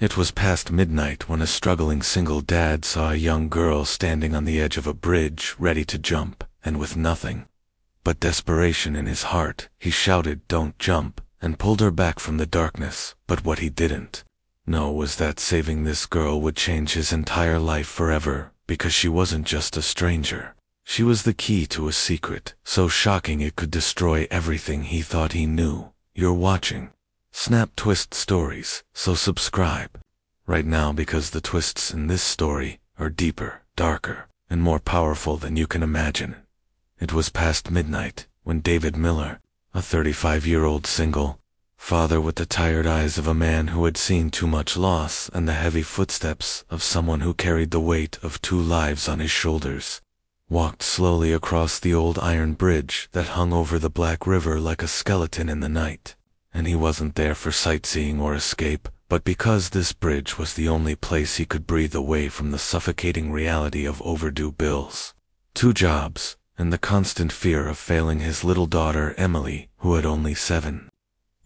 It was past midnight when a struggling single dad saw a young girl standing on the edge of a bridge, ready to jump, and with nothing but desperation in his heart. He shouted, "Don't jump," and pulled her back from the darkness. But what he didn't know was that saving this girl would change his entire life forever, because she wasn't just a stranger. She was the key to a secret, so shocking it could destroy everything he thought he knew. You're watching Snap Twist Stories, so subscribe right now, because the twists in this story are deeper, darker, and more powerful than you can imagine. It was past midnight when David Miller, a 35-year-old single father with the tired eyes of a man who had seen too much loss and the heavy footsteps of someone who carried the weight of 2 lives on his shoulders, walked slowly across the old iron bridge that hung over the Black River like a skeleton in the night. And he wasn't there for sightseeing or escape, but because this bridge was the only place he could breathe away from the suffocating reality of overdue bills, 2 jobs, and the constant fear of failing his little daughter Emily, who had only 7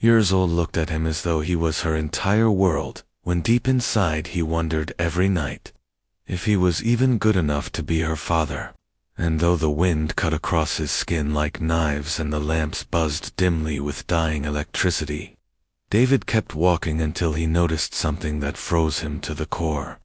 years old, looked at him as though he was her entire world, when deep inside he wondered every night if he was even good enough to be her father. And though the wind cut across his skin like knives and the lamps buzzed dimly with dying electricity, David kept walking until he noticed something that froze him to the core.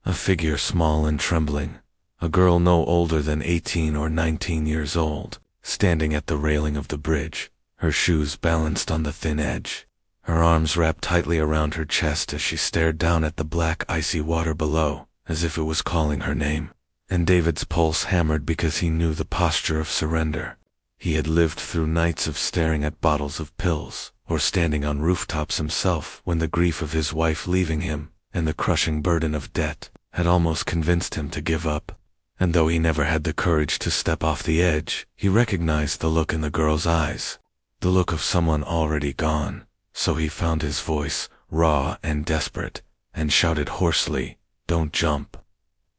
A figure small and trembling, a girl no older than 18 or 19 years old, standing at the railing of the bridge, her shoes balanced on the thin edge, her arms wrapped tightly around her chest as she stared down at the black icy water below, as if it was calling her name. And David's pulse hammered because he knew the posture of surrender. He had lived through nights of staring at bottles of pills, or standing on rooftops himself when the grief of his wife leaving him, and the crushing burden of debt, had almost convinced him to give up. And though he never had the courage to step off the edge, he recognized the look in the girl's eyes, the look of someone already gone. So he found his voice, raw and desperate, and shouted hoarsely, "Don't jump,"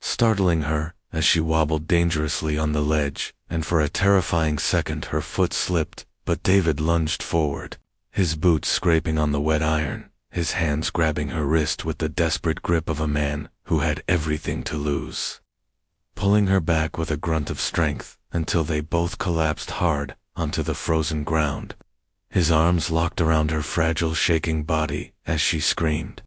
startling her as she wobbled dangerously on the ledge, and for a terrifying second her foot slipped, but David lunged forward, his boots scraping on the wet iron, his hands grabbing her wrist with the desperate grip of a man who had everything to lose, pulling her back with a grunt of strength until they both collapsed hard onto the frozen ground. His arms locked around her fragile, shaking body as she screamed,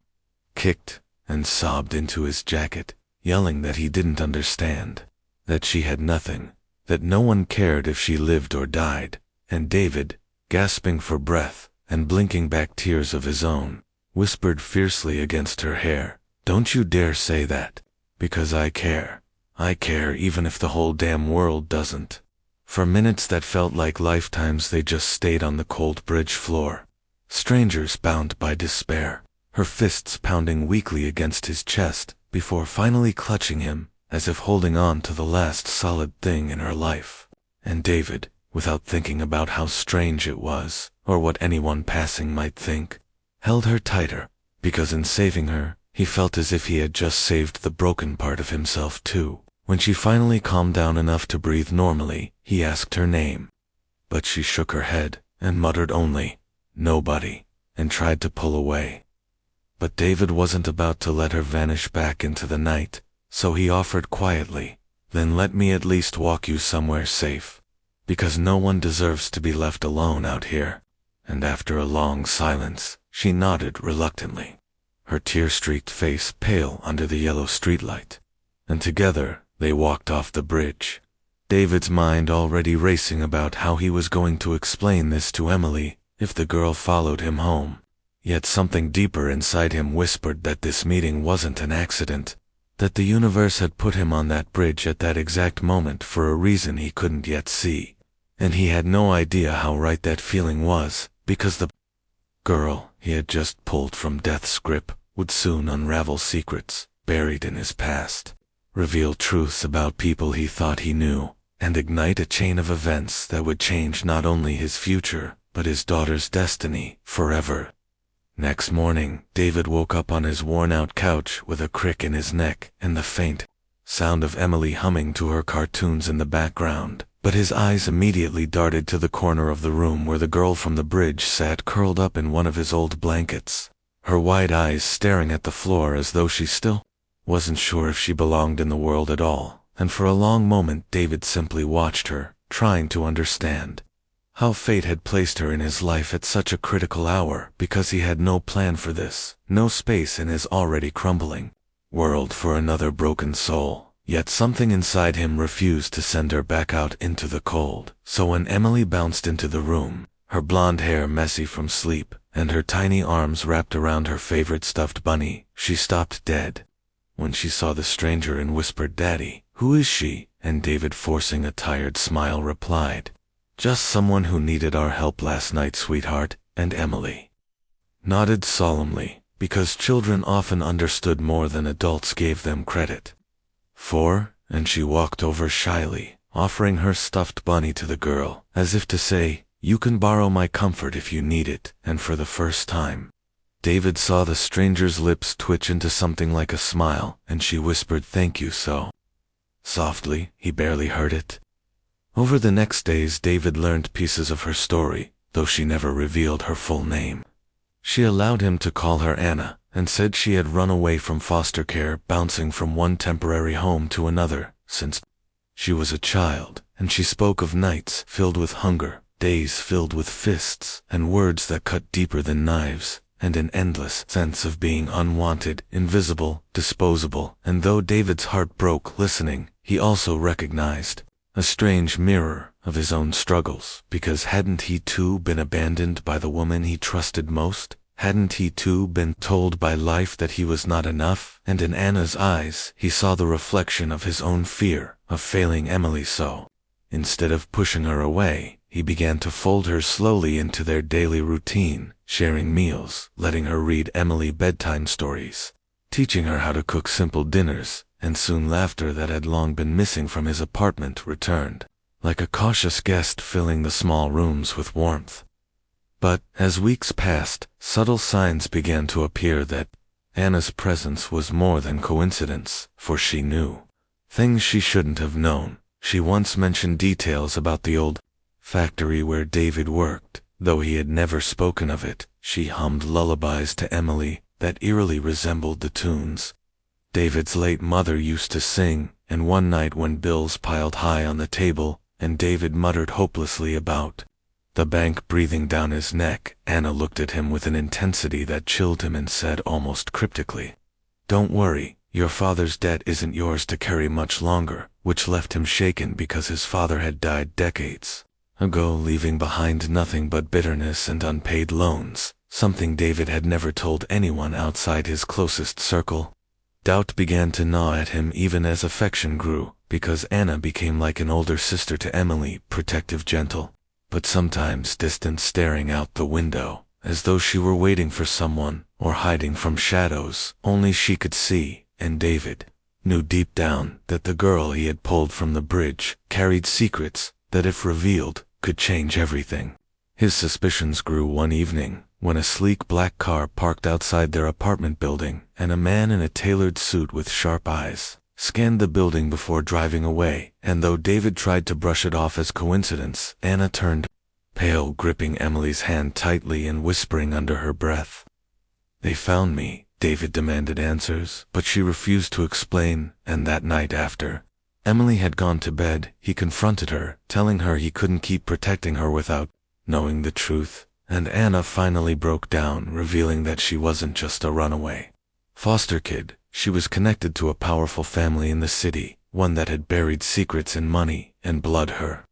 kicked, and sobbed into his jacket, yelling that he didn't understand, that she had nothing, that no one cared if she lived or died. And David, gasping for breath and blinking back tears of his own, whispered fiercely against her hair, "Don't you dare say that, because I care. I care even if the whole damn world doesn't." For minutes that felt like lifetimes they just stayed on the cold bridge floor, strangers bound by despair, her fists pounding weakly against his chest, before finally clutching him, as if holding on to the last solid thing in her life. And David, without thinking about how strange it was, or what anyone passing might think, held her tighter, because in saving her, he felt as if he had just saved the broken part of himself too. When she finally calmed down enough to breathe normally, he asked her name. But she shook her head, and muttered only, "Nobody," and tried to pull away. But David wasn't about to let her vanish back into the night, so he offered quietly, "Then let me at least walk you somewhere safe, because no one deserves to be left alone out here." And after a long silence, she nodded reluctantly, her tear-streaked face pale under the yellow streetlight. And together, they walked off the bridge, David's mind already racing about how he was going to explain this to Emily if the girl followed him home. Yet something deeper inside him whispered that this meeting wasn't an accident, that the universe had put him on that bridge at that exact moment for a reason he couldn't yet see. And he had no idea how right that feeling was, because the girl he had just pulled from death's grip would soon unravel secrets buried in his past, reveal truths about people he thought he knew, and ignite a chain of events that would change not only his future, but his daughter's destiny forever. Next morning, David woke up on his worn-out couch with a crick in his neck and the faint sound of Emily humming to her cartoons in the background. But his eyes immediately darted to the corner of the room where the girl from the bridge sat curled up in one of his old blankets, her wide eyes staring at the floor as though she still wasn't sure if she belonged in the world at all. And for a long moment David simply watched her, trying to understand how fate had placed her in his life at such a critical hour, because he had no plan for this, no space in his already crumbling world for another broken soul. Yet something inside him refused to send her back out into the cold. So when Emily bounced into the room, her blonde hair messy from sleep, and her tiny arms wrapped around her favorite stuffed bunny, she stopped dead when she saw the stranger and whispered, "Daddy, who is she?" And David, forcing a tired smile, replied, "Just someone who needed our help last night, sweetheart." And Emily nodded solemnly, because children often understood more than adults gave them credit for, and she walked over shyly, offering her stuffed bunny to the girl, as if to say, "You can borrow my comfort if you need it." And for the first time, David saw the stranger's lips twitch into something like a smile, and she whispered, "Thank you," so softly, he barely heard it. Over the next days, David learned pieces of her story, though she never revealed her full name. She allowed him to call her Anna, and said she had run away from foster care, bouncing from one temporary home to another since she was a child, and she spoke of nights filled with hunger, days filled with fists, and words that cut deeper than knives, and an endless sense of being unwanted, invisible, disposable. And though David's heart broke listening, he also recognized a strange mirror of his own struggles, because hadn't he too been abandoned by the woman he trusted most? Hadn't he too been told by life that he was not enough? And in Anna's eyes, he saw the reflection of his own fear of failing Emily. So, instead of pushing her away, he began to fold her slowly into their daily routine, sharing meals, letting her read Emily bedtime stories, teaching her how to cook simple dinners, and soon laughter that had long been missing from his apartment returned, like a cautious guest, filling the small rooms with warmth. But, as weeks passed, subtle signs began to appear that Anna's presence was more than coincidence, for she knew things she shouldn't have known. She once mentioned details about the old factory where David worked, though he had never spoken of it. She hummed lullabies to Emily that eerily resembled the tunes David's late mother used to sing, and one night when bills piled high on the table, and David muttered hopelessly about the bank breathing down his neck, Anna looked at him with an intensity that chilled him and said almost cryptically, "Don't worry, your father's debt isn't yours to carry much longer," which left him shaken because his father had died decades ago, leaving behind nothing but bitterness and unpaid loans, something David had never told anyone outside his closest circle. Doubt began to gnaw at him even as affection grew, because Anna became like an older sister to Emily, protective, gentle, but sometimes distant, staring out the window, as though she were waiting for someone, or hiding from shadows only she could see. And David knew deep down that the girl he had pulled from the bridge carried secrets that, if revealed, could change everything. His suspicions grew one evening, when a sleek black car parked outside their apartment building, and a man in a tailored suit with sharp eyes scanned the building before driving away. And though David tried to brush it off as coincidence, Anna turned pale, gripping Emily's hand tightly and whispering under her breath, "They found me." David demanded answers, but she refused to explain, and that night, after Emily had gone to bed, he confronted her, telling her he couldn't keep protecting her without knowing the truth. And Anna finally broke down, revealing that she wasn't just a runaway foster kid. She was connected to a powerful family in the city, one that had buried secrets in money and blood. Her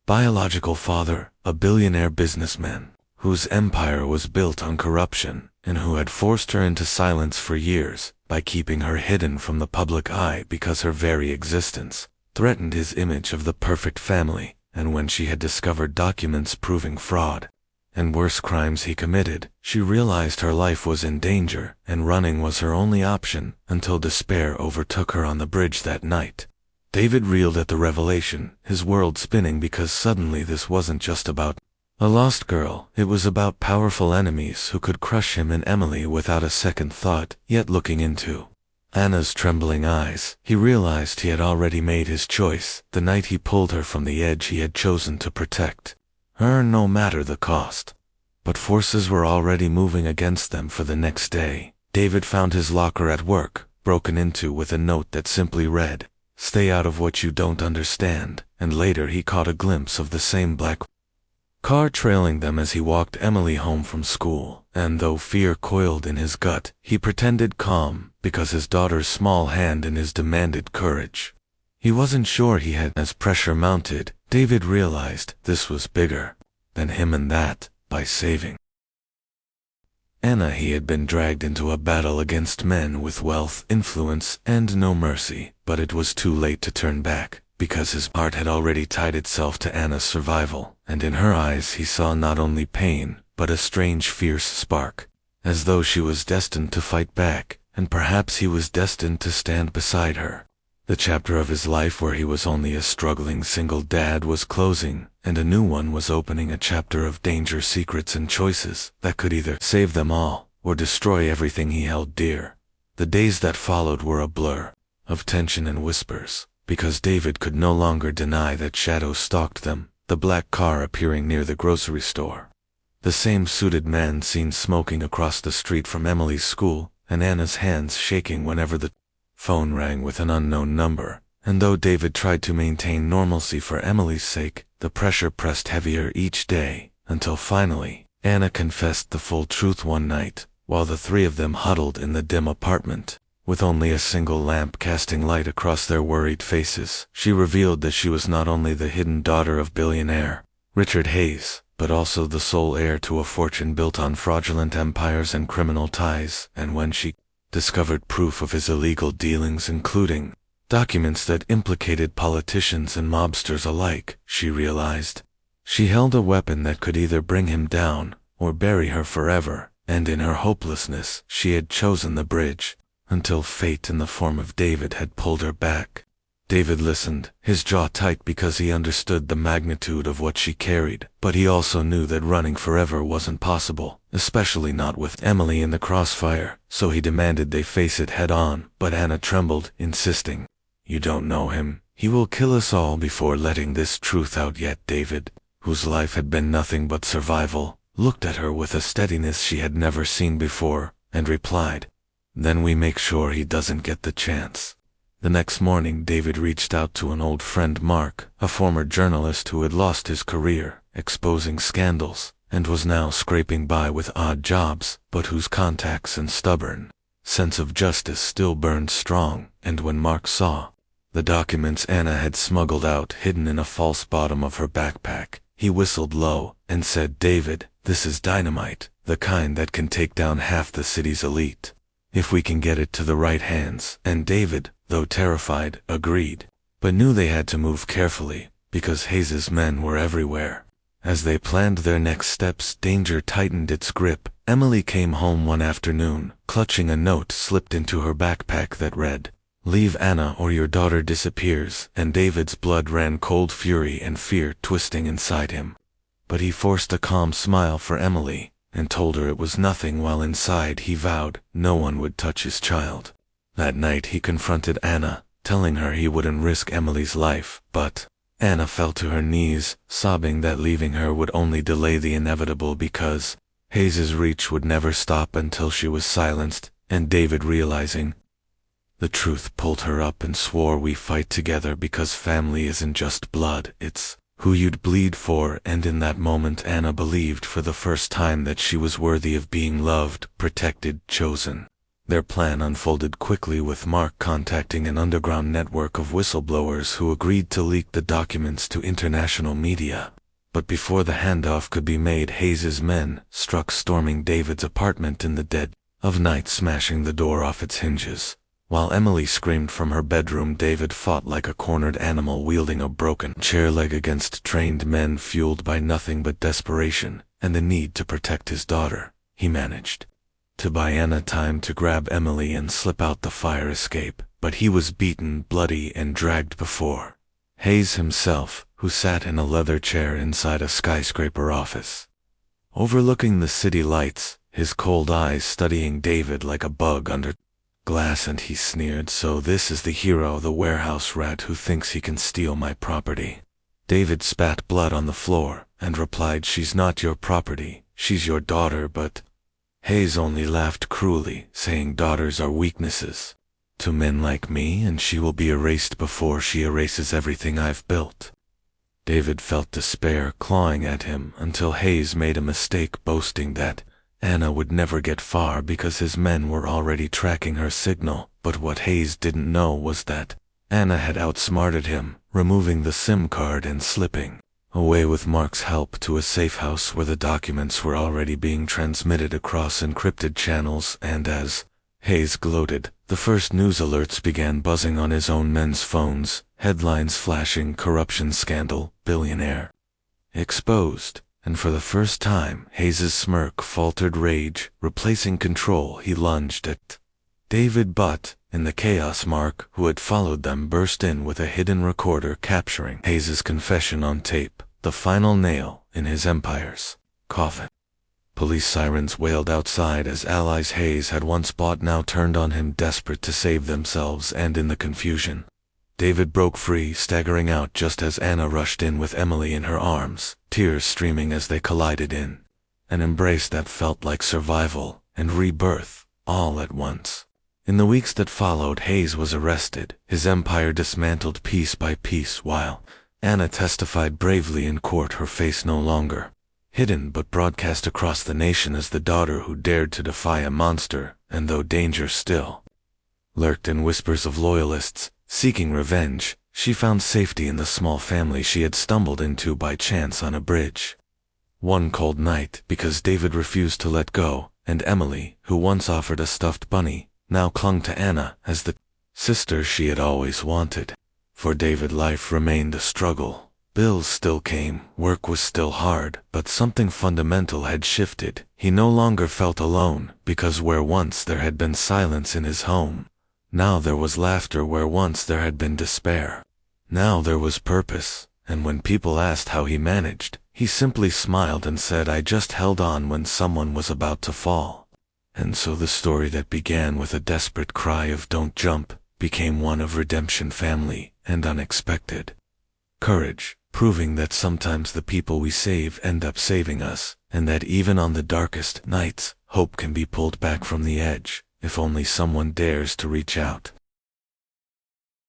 biological father, a billionaire businessman, whose empire was built on corruption, and who had forced her into silence for years by keeping her hidden from the public eye because her very existence threatened his image of the perfect family. And when she had discovered documents proving fraud and worse crimes he committed, she realized her life was in danger, and running was her only option, until despair overtook her on the bridge that night. David reeled at the revelation, his world spinning, because suddenly this wasn't just about a lost girl, it was about powerful enemies who could crush him and Emily without a second thought. Yet looking into Anna's trembling eyes, he realized he had already made his choice the night he pulled her from the edge he had chosen to protect her, no matter the cost. but forces were already moving against them for the next day. David found his locker at work, broken into with a note that simply read, "Stay out of what you don't understand," and later he caught a glimpse of the same black car trailing them as he walked Emily home from school, and though fear coiled in his gut, he pretended calm because his daughter's small hand in his demanded courage. He wasn't sure he had. As pressure mounted, David realized this was bigger than him, and that, by saving Anna, he had been dragged into a battle against men with wealth, influence, and no mercy. But it was too late to turn back, because his heart had already tied itself to Anna's survival, and in her eyes he saw not only pain, but a strange fierce spark, as though she was destined to fight back, and perhaps he was destined to stand beside her. The chapter of his life where he was only a struggling single dad was closing, and a new one was opening, a chapter of danger, secrets, and choices that could either save them all or destroy everything he held dear. The days that followed were a blur of tension and whispers, because David could no longer deny that shadows stalked them, the black car appearing near the grocery store, the same suited man seen smoking across the street from Emily's school, and Anna's hands shaking whenever the phone rang with an unknown number. And though David tried to maintain normalcy for Emily's sake, the pressure pressed heavier each day, until finally, Anna confessed the full truth one night, while the three of them huddled in the dim apartment, with only a single lamp casting light across their worried faces. She revealed that she was not only the hidden daughter of billionaire Richard Hayes, but also the sole heir to a fortune built on fraudulent empires and criminal ties. And when she discovered proof of his illegal dealings, including documents that implicated politicians and mobsters alike, she realized she held a weapon that could either bring him down or bury her forever, and in her hopelessness she had chosen the bridge, until fate in the form of David had pulled her back. David listened, his jaw tight, because he understood the magnitude of what she carried, but he also knew that running forever wasn't possible, especially not with Emily in the crossfire, so he demanded they face it head on. But Anna trembled, insisting, "You don't know him. He will kill us all before letting this truth out." Yet David, whose life had been nothing but survival, looked at her with a steadiness she had never seen before, and replied, "Then we make sure he doesn't get the chance." The next morning David reached out to an old friend, Mark, a former journalist who had lost his career exposing scandals, and was now scraping by with odd jobs, but whose contacts and stubborn sense of justice still burned strong. And when Mark saw the documents Anna had smuggled out hidden in a false bottom of her backpack, he whistled low and said, "David, this is dynamite, the kind that can take down half the city's elite, if we can get it to the right hands." And David, though terrified, agreed, but knew they had to move carefully, because Hayes's men were everywhere. As they planned their next steps, danger tightened its grip. Emily came home one afternoon, clutching a note slipped into her backpack that read, "Leave Anna or your daughter disappears," and David's blood ran cold, fury and fear twisting inside him. But he forced a calm smile for Emily, and told her it was nothing, while inside he vowed no one would touch his child. That night he confronted Anna, telling her he wouldn't risk Emily's life, but Anna fell to her knees, sobbing that leaving her would only delay the inevitable, because Hayes's reach would never stop until she was silenced. And David, realizing the truth, pulled her up and swore, "We fight together because family isn't just blood, it's who you'd bleed for." And in that moment Anna believed for the first time that she was worthy of being loved, protected, chosen. Their plan unfolded quickly, with Mark contacting an underground network of whistleblowers who agreed to leak the documents to international media. But before the handoff could be made, Hayes's men struck, storming David's apartment in the dead of night, smashing the door off its hinges. While Emily screamed from her bedroom, David fought like a cornered animal, wielding a broken chair leg against trained men, fueled by nothing but desperation and the need to protect his daughter. He managed to buy Anna time to grab Emily and slip out the fire escape, but he was beaten, bloody, and dragged before Hayes himself, who sat in a leather chair inside a skyscraper office, overlooking the city lights, his cold eyes studying David like a bug under glass. And he sneered, "So this is the hero, the warehouse rat who thinks he can steal my property." David spat blood on the floor and replied, "She's not your property, she's your daughter, but Hayes only laughed cruelly, saying daughters are weaknesses to men like me, and she will be erased before she erases everything I've built. David felt despair clawing at him until Hayes made a mistake, boasting that Anna would never get far because his men were already tracking her signal. But what Hayes didn't know was that Anna had outsmarted him, removing the SIM card and slipping away with Mark's help to a safe house where the documents were already being transmitted across encrypted channels. And as Hayes gloated, the first news alerts began buzzing on his own men's phones, headlines flashing: corruption scandal, billionaire exposed. And for the first time, Hayes's smirk faltered rage, replacing control. He lunged at David, but in the chaos, Mark, who had followed them, burst in with a hidden recorder capturing Hayes's confession on tape, the final nail in his empire's coffin. Police sirens wailed outside as allies Hayes had once bought now turned on him, desperate to save themselves. And in the confusion, David broke free, staggering out just as Anna rushed in with Emily in her arms, tears streaming as they collided in an embrace that felt like survival and rebirth all at once. In the weeks that followed, Hayes was arrested, his empire dismantled piece by piece, while Anna testified bravely in court, her face no longer hidden but broadcast across the nation as the daughter who dared to defy a monster. And though danger still lurked in whispers of loyalists seeking revenge, she found safety in the small family she had stumbled into by chance on a bridge one cold night, because David refused to let go, and Emily, who once offered a stuffed bunny, now clung to Anna as the sister she had always wanted. For David, life remained a struggle. Bills still came, work was still hard, but something fundamental had shifted. He no longer felt alone, because where once there had been silence in his home, now there was laughter. Where once there had been despair, now there was purpose. And when people asked how he managed, he simply smiled and said, "I just held on when someone was about to fall." And so the story that began with a desperate cry of "don't jump" became one of redemption, family, and unexpected courage, proving that sometimes the people we save end up saving us, and that even on the darkest nights, hope can be pulled back from the edge, if only someone dares to reach out.